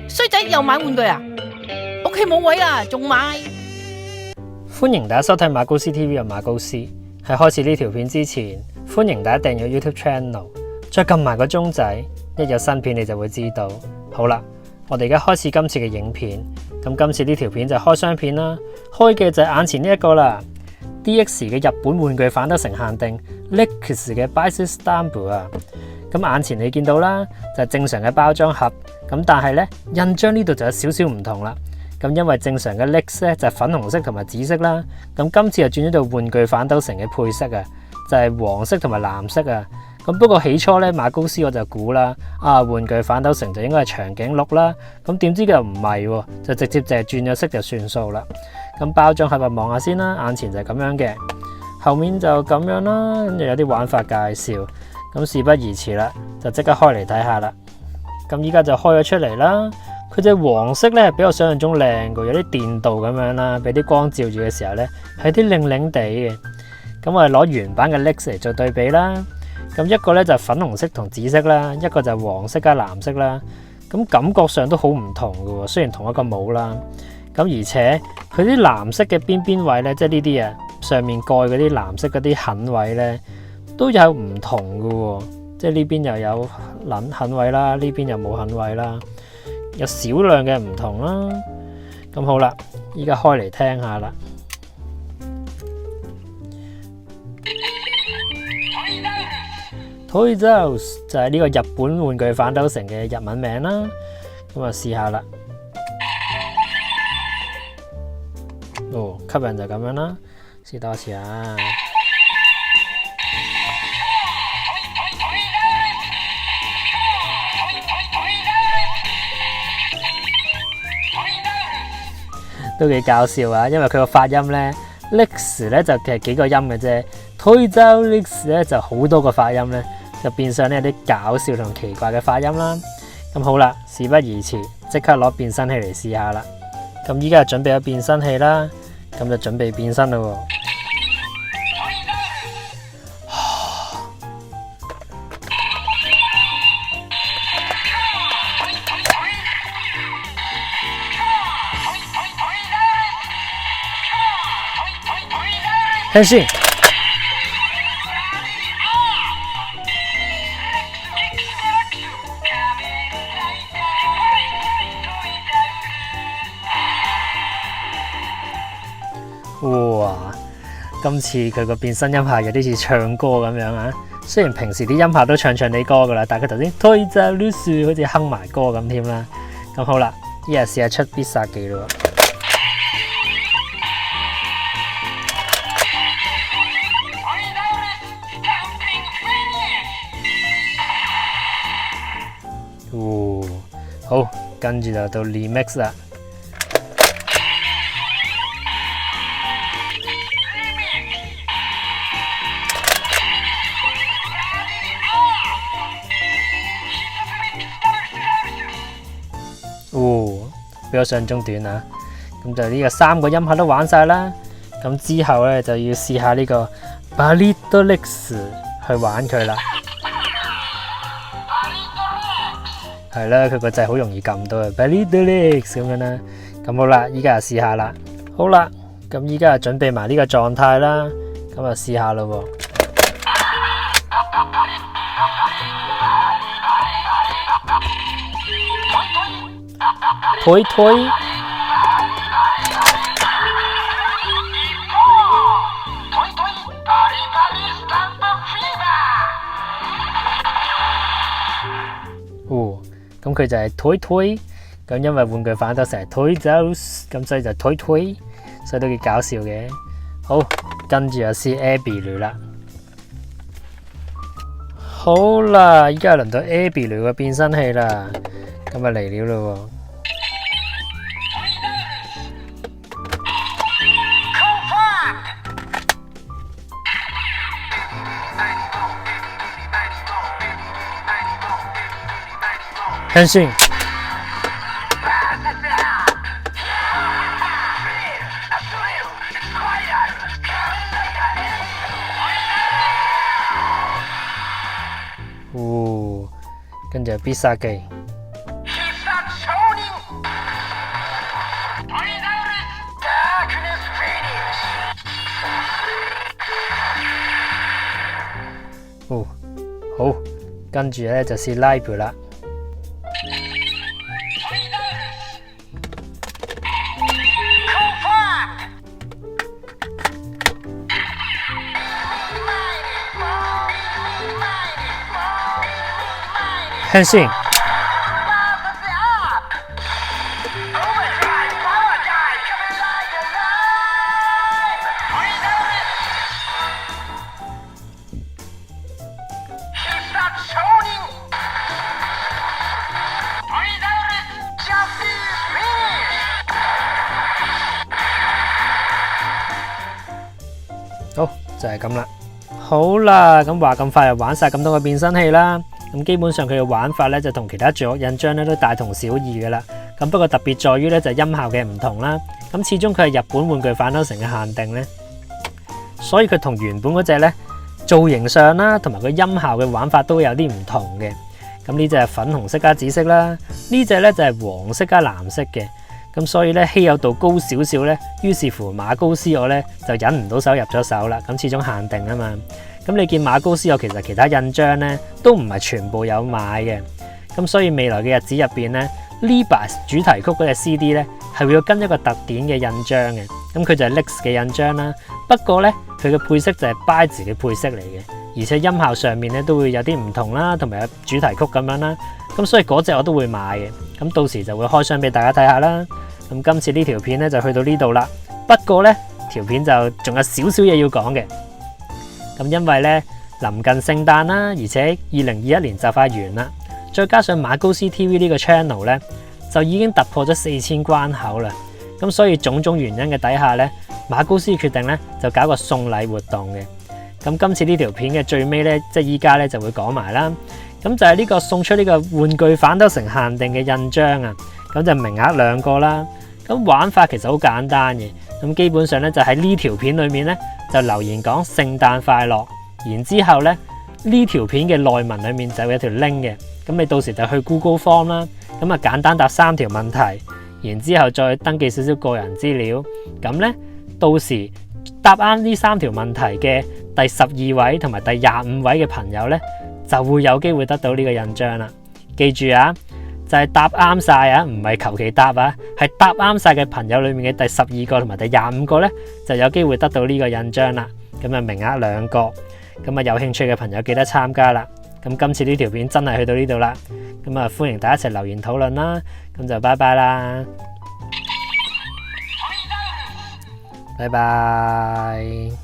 衰仔又買玩具啊！屋企冇位啦，仲買？歡迎大家收睇馬高斯 TV 嘅馬高斯。喺開始呢條片之前，歡迎大家訂閱 YouTube Channel， 再撳埋個鐘仔，一有新片你就會知道。好啦，我哋而家開始今次嘅影片。咁今次呢條片就係開箱片啦，開嘅就係眼前呢一個啦。DX 嘅日本玩具反斗城限定 Lexus 嘅 Bicycle Stumble 啊。咁眼前你見到啦，就係正常嘅包裝盒，咁但係咧印章呢度就有少少唔同啦。咁因為正常嘅 Lex 咧就係粉紅色同埋紫色啦，咁今次就轉咗到玩具反斗城嘅配色啊，就係黃色同埋藍色啊。咁不過起初咧馬高斯我就估啦，玩具反斗城就應該係長頸鹿啦，咁點知佢又唔係喎，就直接就係轉咗色就算數啦。咁包裝盒望下先啦，眼前就係咁樣嘅，後面就咁樣啦，跟住有啲玩法介紹。咁事不宜遲啦，就即刻開嚟睇下啦。咁依家就開咗出嚟啦。佢隻黃色咧比我想象中靚嘅，有啲電鍍咁樣啦，俾啲光照住嘅時候咧係啲靚靚地嘅。咁我哋攞原版嘅 Lex 嚟做對比啦。咁一個咧就粉紅色同紫色啦，一個就黃色加藍色啦。咁感覺上都好唔同嘅喎，雖然同一個帽啦。咁而且佢啲藍色嘅邊位咧，即係呢啲啊上面蓋嗰啲藍色嗰啲痕位咧，都有唔同嘅喎，即係呢邊又有痕位啦，呢邊又冇痕位啦，有少量嘅唔同啦。咁好啦，依家開嚟聽下啦。Toys 就係呢個日本玩具反斗城嘅日文名啦。咁啊試下啦。吸引就咁樣啦，試多次啊。都幾搞笑啊，因為佢個發音咧 ，Lex 咧就其實幾個音嘅啫 ，Toys 咧就好多個發音咧，就變相咧有啲搞笑同奇怪嘅發音啦。咁好啦，事不宜遲，即刻攞變身器嚟試下啦。咁依家就準備咗變身器啦，咁就準備變身啦喎。変身！哇！今次佢個變身音效有啲似唱歌咁樣啊！雖然平時啲音效都唱啲歌噶啦，但係佢頭先推就捋樹好似哼埋歌咁添啦。咁好啦，依日試下出必殺技咯。好，跟住就到 Remix 啦。比我想象中短啊！咁就呢個3個音效都玩晒啦。咁之後咧就要試下呢個 Balito Lex 去玩佢啦。係啦，佢個掣好容易撳到啊 ，Balito Lex 咁樣啦。咁好啦，依家就試下啦。好啦，咁依家就準備埋呢個狀態啦。咁就試下咯。推推。咁佢就係推推，咁因為玩具反斗成日推走，咁所以就推推，所以都幾搞笑嘅。好，跟住就試 Abby 啦。好啦，依家輪到 Abby 嘅變身器啦，咁啊嚟了咯。変身！跟住必殺技。跟住咧就試拉盤啦。向先。好，就係咁啦。好啦，咁話咁快就玩晒咁多個變身器啦。咁基本上佢嘅玩法咧就同其他罪惡印章咧都大同小異噶啦。咁不過特別在於咧就音效嘅唔同啦。咁始終佢係日本玩具反斗城嘅限定咧，所以佢同原本嗰隻咧造型上啦，同埋個音效嘅玩法都有啲唔同嘅。咁呢隻係粉紅色加紫色啦，呢隻咧就係黃色加藍色嘅。咁所以咧稀有度高少少咧，於是乎馬高斯我咧就忍唔到手入咗手啦。咁始終限定啊嘛。咁你見馬高斯我其實其他印章咧都唔係全部有買嘅。咁所以未來嘅日子入邊咧 ，Liba 主題曲嗰隻 CD 咧係會要跟一個特典嘅印章嘅。咁佢就係 Lix 嘅印章啦。不過咧佢嘅配色就係 Baizi 嘅配色嚟嘅，而且音效上面咧都會有啲唔同啦，同埋有主題曲咁樣啦。咁所以嗰隻我都會買嘅。咁到時就會開箱俾大家睇下啦。咁今次呢條片咧就去到呢度啦。不過咧條片就仲有少少嘢要講嘅。咁因為咧臨近聖誕啦，而且2021年就快完啦，再加上馬高斯 TV 呢個 channel 咧就已經突破咗4000關口啦。咁所以種種原因嘅底下咧，馬高斯決定咧就搞個送禮活動嘅。咁今次呢條片嘅最尾咧，即係依家咧就會講埋啦。咁就係呢個送出呢個玩具反斗城限定嘅印章啊。咁就名額2個啦。咁玩法其實好簡單嘅。咁基本上咧就喺呢條片裏面咧就留言講聖誕快樂，然之後咧呢條片嘅內文裏面就有條 link 嘅。咁你到時就去 Google Form 啦。咁啊簡單答3條問題，然之後再登記少少個人資料。咁咧到時答啱呢3條問題嘅第12位同埋第25位嘅朋友咧，就會有機會得到呢個印章啦。記住啊，就係答啱晒啊，唔係求其答啊，係答啱晒嘅朋友裏面嘅第12個同埋第25個咧，就有機會得到呢個印章啦。咁啊名額2個，咁啊有興趣嘅朋友記得參加啦。咁今次呢條片真係去到呢度啦。咁啊歡迎大家一齊留言討論啦。咁就拜拜啦，拜拜。